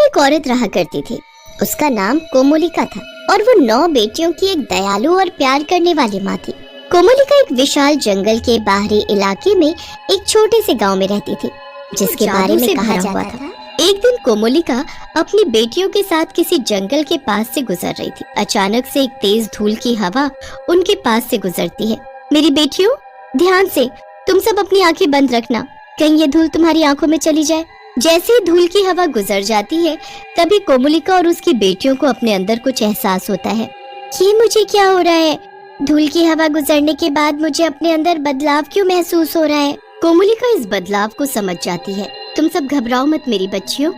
एक औरत रहा करती थी। उसका नाम कोमोलिका था और वो 9 बेटियों की एक दयालु और प्यार करने वाली माँ थी। कोमोलिका एक विशाल जंगल के बाहरी इलाके में एक छोटे से गांव में रहती थी, जिसके बारे में कहा जाता था। एक दिन कोमोलिका अपनी बेटियों के साथ किसी जंगल के पास से गुजर रही थी। अचानक से एक तेज धूल की हवा उनके पास से गुजरती है। मेरी बेटियों, ध्यान से, तुम सब अपनी आंखें बंद रखना, कहीं ये धूल तुम्हारी आंखों में चली जाए। जैसे ही धूल की हवा गुजर जाती है, तभी कोमोलिका और उसकी बेटियों को अपने अंदर कुछ एहसास होता है। ये मुझे क्या हो रहा है? धूल की हवा गुजरने के बाद मुझे अपने अंदर बदलाव क्यों महसूस हो रहा है? कोमोलिका इस बदलाव को समझ जाती है। तुम सब घबराओ मत मेरी बच्चियों,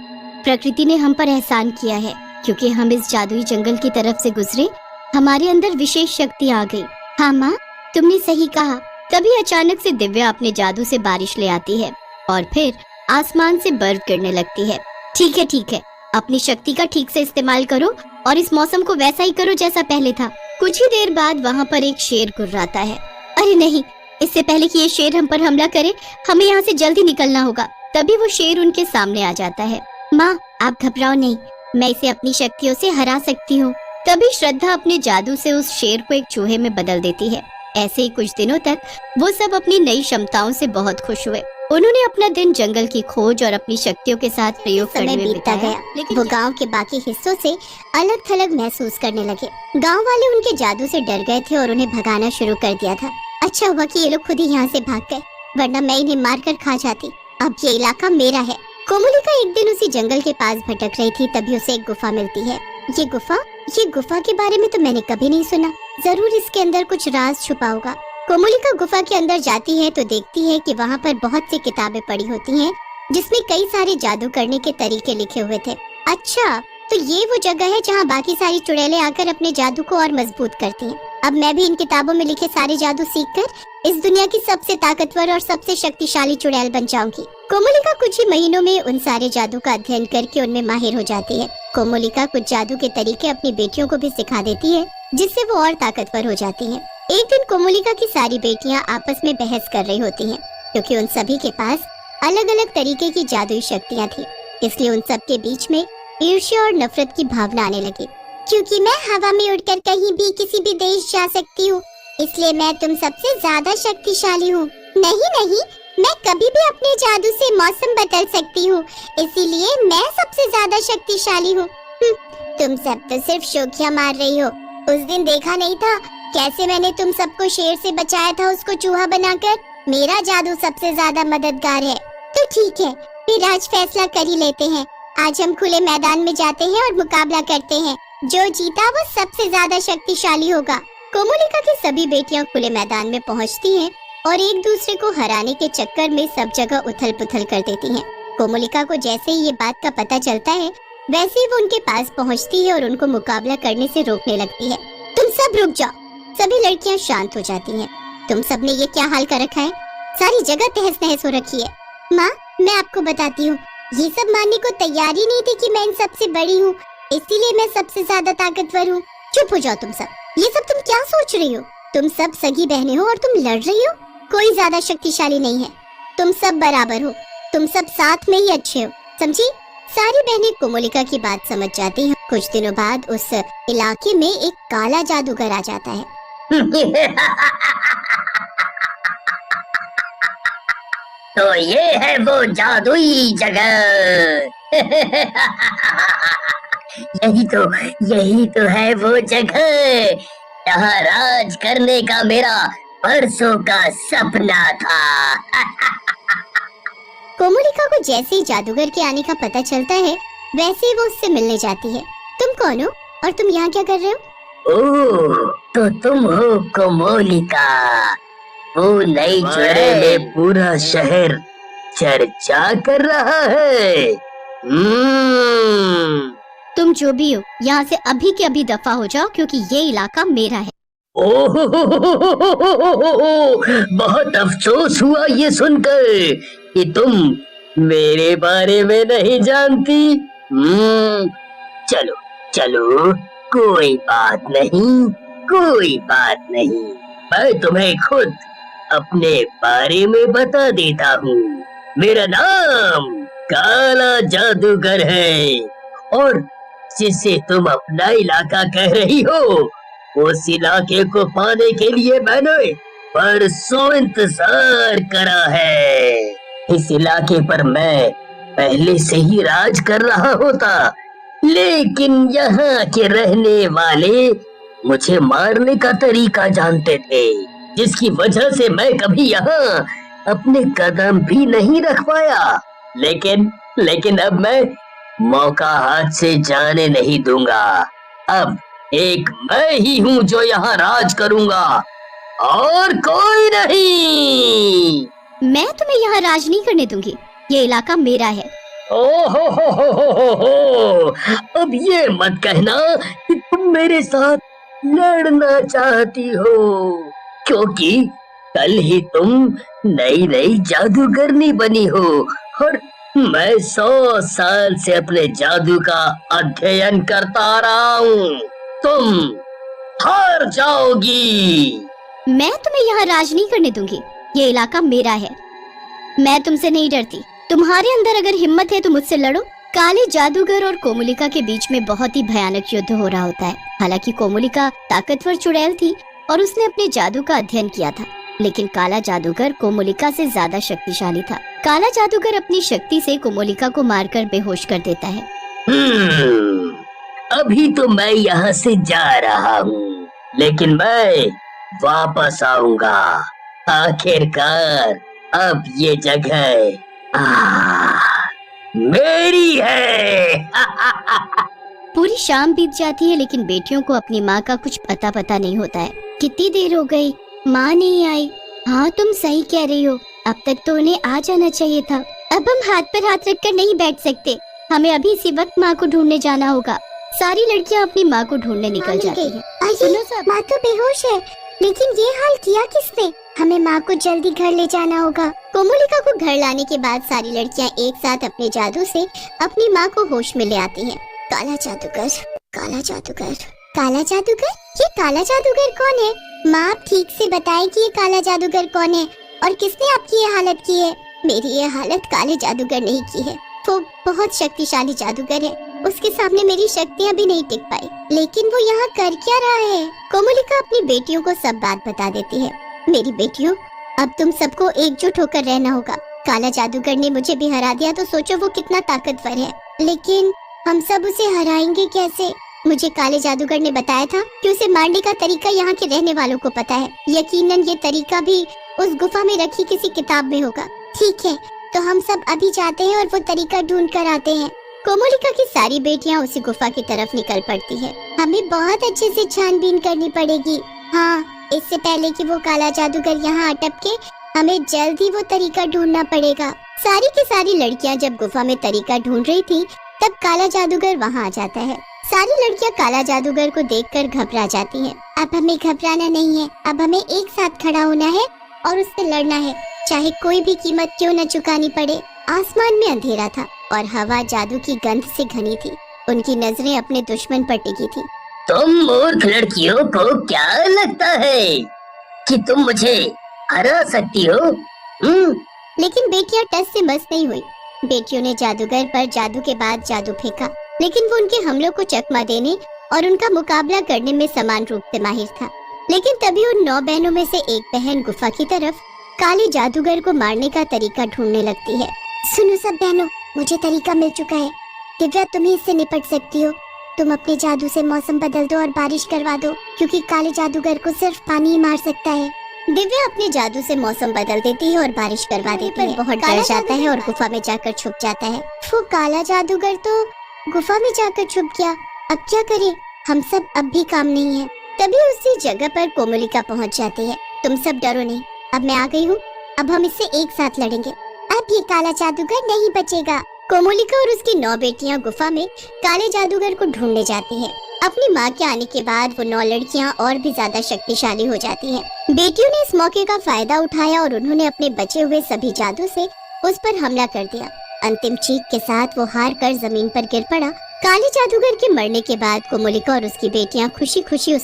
प्रकृति ने हम पर एहसान किया है, क्योंकि हम इस जादुई जंगल की तरफ से गुजरे, हमारे अंदर विशेष शक्ति आ गई। हाँ माँ, तुमने सही कहा। तभी अचानक से दिव्या अपने जादू से बारिश ले आती है और फिर आसमान से बर्फ गिरने लगती है। ठीक है, अपनी शक्ति का ठीक से इस्तेमाल करो और इस मौसम को वैसा ही करो जैसा पहले था। कुछ ही देर बाद वहाँ पर एक शेर गुर्राता है। अरे नहीं, इससे पहले कि ये शेर हम पर हमला करे, हमें यहाँ से जल्दी निकलना होगा। तभी वो शेर उनके सामने आ जाता है। माँ, आप घबराओ नहीं, मैं इसे अपनी शक्तियों से हरा सकती हूँ। तभी श्रद्धा अपने जादू से उस शेर को एक चूहे में बदल देती है। ऐसे ही कुछ दिनों तक वो सब अपनी नई क्षमताओं से बहुत खुश हुए। उन्होंने अपना दिन जंगल की खोज और अपनी शक्तियों के साथ प्रयोग करने में बिता गया, लेकिन वो गांव के बाकी हिस्सों से अलग थलग महसूस करने लगे। गांव वाले उनके जादू से डर गए थे और उन्हें भगाना शुरू कर दिया था। अच्छा हुआ कि ये लोग खुद ही यहाँ से भाग गए, वरना मैं इन्हें मारकर खा जाती। अब ये इलाका मेरा है। कोमोलिका एक दिन उसी जंगल के पास भटक रही थी, तभी उसे एक गुफा मिलती है। ये गुफा के बारे में तो मैंने कभी नहीं सुना। जरूर इसके अंदर कुछ राज छुपा होगा। कोमोलिका गुफा के अंदर जाती है तो देखती है कि वहाँ पर बहुत सी किताबें पड़ी होती हैं, जिसमें कई सारे जादू करने के तरीके लिखे हुए थे। अच्छा, तो ये वो जगह है जहाँ बाकी सारी चुड़ैलें आकर अपने जादू को और मजबूत करती हैं। अब मैं भी इन किताबों में लिखे सारे जादू सीखकर इस दुनिया की सबसे ताकतवर और सबसे शक्तिशाली चुड़ैल बन जाऊंगी। कोमोलिका कुछ ही महीनों में उन सारे जादू का अध्ययन करके उनमें माहिर हो जाती है। कोमोलिका कुछ जादू के तरीके अपनी बेटियों को भी सिखा देती है, जिससे वो और ताकतवर हो जाती हैं। एक दिन कोमोलिका की सारी बेटियां आपस में बहस कर रही होती हैं, क्योंकि उन सभी के पास अलग अलग तरीके की जादुई शक्तियां थी। इसलिए उन सब के बीच में ईर्ष्या और नफरत की भावना आने लगी। क्योंकि मैं हवा में उड़कर कहीं भी किसी भी देश जा सकती हूँ, इसलिए मैं तुम सबसे ज्यादा शक्तिशाली हूँ। नहीं, मैं कभी भी अपने जादू से मौसम बदल सकती हूँ, इसीलिए मैं सबसे ज्यादा शक्तिशाली हूँ। तुम सब तो सिर्फ शोखियाँ मार रही हो। उस दिन देखा नहीं था कैसे मैंने तुम सबको शेर से बचाया था, उसको चूहा बनाकर। मेरा जादू सबसे ज्यादा मददगार है। तो ठीक है, फिर आज फैसला कर ही लेते हैं। आज हम खुले मैदान में जाते हैं और मुकाबला करते हैं। जो जीता वो सबसे ज्यादा शक्तिशाली होगा। कोमोलिका की सभी बेटियां खुले मैदान में पहुंचती हैं और एक दूसरे को हराने के चक्कर में सब जगह उथल पुथल कर देती हैं। कोमोलिका को जैसे ही ये बात का पता चलता है, वैसे ही वो उनके पास पहुंचती है और उनको मुकाबला करने से रोकने लगती है। तुम सब रुक जाओ। सभी लड़कियां शांत हो जाती हैं। तुम सब ने ये क्या हाल कर रखा है? सारी जगह तहस नहस हो रखी है। माँ, मैं आपको बताती हूँ, ये सब मानने को तैयार ही नहीं थी कि मैं इन सबसे बड़ी हूँ, इसीलिए मैं सबसे ज्यादा ताकतवर हूँ। चुप हो जाओ तुम सब। ये सब तुम क्या सोच रही हो? तुम सब सगी बहनें हो और तुम लड़ रही हो। कोई ज्यादा शक्तिशाली नहीं है, तुम सब बराबर हो। तुम सब साथ में ही अच्छे हो, समझी? सारी बहनें कोमोलिका की बात समझ जाती हैं। कुछ दिनों बाद उस इलाके में एक काला जादूगर आ जाता है। तो ये है वो जादुई जगह। यही तो है वो जगह जहाँ राज करने का मेरा बरसों का सपना था। कोमोलिका को जैसे ही जादूगर के आने का पता चलता है, वैसे ही वो उससे मिलने जाती है। तुम कौन हो और तुम यहाँ क्या कर रहे हो? ओह, तो तुम हो कोमोलिका, वो नई चुड़ैल में पूरा शहर चर्चा कर रहा है। तुम जो भी हो, यहाँ से अभी के अभी दफा हो जाओ, क्योंकि ये इलाका मेरा है। ओह, बहुत अफसोस हुआ ये सुनकर कि तुम मेरे बारे में नहीं जानती। चलो चलो, कोई बात नहीं, मैं तुम्हें खुद अपने बारे में बता देता हूँ। मेरा नाम काला जादूगर है और जिसे तुम अपना इलाका कह रही हो, उस इलाके को पाने के लिए मैंने बरसों इंतजार करा है। इस इलाके पर मैं पहले से ही राज कर रहा होता, लेकिन यहाँ के रहने वाले मुझे मारने का तरीका जानते थे, जिसकी वजह से मैं कभी यहाँ अपने कदम भी नहीं रख पाया। लेकिन अब मैं मौका हाथ से जाने नहीं दूंगा। अब एक मैं ही हूँ जो यहाँ राज करूंगा और कोई नहीं। मैं तुम्हें यहाँ राज नहीं करने दूंगी, ये इलाका मेरा है। ओहो हो, अब ये मत कहना कि तुम मेरे साथ लड़ना चाहती हो, क्योंकि कल ही तुम नई जादूगरनी बनी हो और मैं 100 साल से अपने जादू का अध्ययन करता आ रहा हूँ। तुम हार जाओगी। मैं तुम्हें यहाँ राज नहीं करने दूंगी, ये इलाका मेरा है। मैं तुमसे नहीं डरती, तुम्हारे अंदर अगर हिम्मत है तो मुझसे लड़ो। काले जादूगर और कोमोलिका के बीच में बहुत ही भयानक युद्ध हो रहा होता है। हालांकि कोमोलिका ताकतवर चुड़ैल थी और उसने अपने जादू का अध्ययन किया था, लेकिन काला जादूगर कोमोलिका से ज्यादा शक्तिशाली था। काला जादूगर अपनी शक्ति से कोमोलिका को मारकर बेहोश कर देता है। अभी तो मैं यहाँ से जा रहा हूँ, लेकिन मैं वापस आऊंगा। आखिरकार अब ये जगह मेरी है। पूरी शाम बीत जाती है, लेकिन बेटियों को अपनी माँ का कुछ पता नहीं होता है। कितनी देर हो गई, माँ नहीं आई। हाँ, तुम सही कह रही हो, अब तक तो उन्हें आ जाना चाहिए था। अब हम हाथ पर हाथ रखकर नहीं बैठ सकते, हमें अभी इसी वक्त माँ को ढूंढने जाना होगा। सारी लड़कियाँ अपनी माँ को ढूंढने निकल जाती हैं। सुनो सब, माँ तो बेहोश है, लेकिन ये हाल किया किसने? हमें माँ को जल्दी घर ले जाना होगा। कोमोलिका को घर लाने के बाद सारी लड़कियाँ एक साथ अपने जादू से अपनी माँ को होश में ले आती हैं। काला जादूगर, काला जादूगर, काला जादूगर, ये काला जादूगर कौन है? माँ आप ठीक से बताएं कि ये काला जादूगर कौन है और किसने आपकी ये हालत की है? मेरी ये हालत काले जादूगर नहीं की है, वो बहुत शक्तिशाली जादूगर है, उसके सामने मेरी शक्तियाँ भी नहीं टिक पाई। लेकिन वो यहाँ कर क्या रहा है? कोमोलिका अपनी बेटियों को सब बात बता देती है। मेरी बेटियों, अब तुम सबको एकजुट होकर रहना होगा। काला जादूगर ने मुझे भी हरा दिया, तो सोचो वो कितना ताकतवर है। लेकिन हम सब उसे हराएंगे कैसे? मुझे काले जादूगर ने बताया था कि उसे मारने का तरीका यहाँ के रहने वालों को पता है। यकीनन ये तरीका भी उस गुफा में रखी किसी किताब में होगा। ठीक है, तो हम सब अभी जाते हैं और वो तरीका ढूंढ कर आते हैं। कोमोलिका की सारी बेटियां उसी गुफा की तरफ निकल पड़ती है। हमें बहुत अच्छे से छानबीन करनी पड़ेगी। हाँ, इससे पहले कि वो काला जादूगर यहाँ अटक के, हमें जल्द ही वो तरीका ढूंढना पड़ेगा। सारी की सारी लड़कियां जब गुफा में तरीका ढूंढ रही थी, तब काला जादूगर वहाँ आ जाता है। सारी लड़कियां काला जादूगर को देखकर घबरा जाती हैं। अब हमें घबराना नहीं है, अब हमें एक साथ खड़ा होना है और उससे लड़ना है, चाहे कोई भी कीमत क्यों न चुकानी पड़े। आसमान में अंधेरा था और हवा जादू की गंध से घनी थी। उनकी नजरें अपने दुश्मन पर टिकी थी। तुम मूर्ख लड़कियों को क्या लगता है कि तुम मुझे हरा सकती हो? लेकिन बेटियां टस से मस नहीं हुई। बेटियों ने जादूगर पर जादू के बाद जादू फेंका, लेकिन वो उनके हमलों को चकमा देने और उनका मुकाबला करने में समान रूप से माहिर था। लेकिन तभी उन 9 बहनों में से एक बहन गुफा की तरफ काले जादूगर को मारने का तरीका ढूंढने लगती है। सुनो सब बहनों, मुझे तरीका मिल चुका है। दिव्या, तुम ही इससे निपट सकती हो। तुम अपने जादू से मौसम बदल दो और बारिश करवा दो, क्योंकि काले जादूगर को सिर्फ पानी ही मार सकता है। दिव्या अपने जादू से मौसम बदल देती है और बारिश करवा देती है। बहुत डर जाता है और गुफा में जाकर छुप जाता है। वो काला जादूगर तो गुफा में जाकर छुप गया, अब क्या करें? हम सब अब भी काम नहीं है। तभी उसी जगह पर कोमोलिका पहुंच जाती है। तुम सब डरो नहीं, अब मैं आ गई हूँ, अब हम इससे एक साथ लड़ेंगे। अब ये काला जादूगर नहीं बचेगा। कोमोलिका और उसकी 9 बेटियां गुफा में काले जादूगर को ढूंढने जाती हैं। अपनी माँ के आने के बाद वो 9 लड़कियां और भी ज्यादा शक्तिशाली हो जाती हैं। बेटियों ने इस मौके का फायदा उठाया और उन्होंने अपने बचे हुए सभी जादू से उस पर हमला कर दिया। अंतिम चीख के साथ वो हार कर जमीन पर गिर पड़ा। काले जादूगर के मरने के बाद कोमोलिका और उसकी बेटियां खुशी खुशी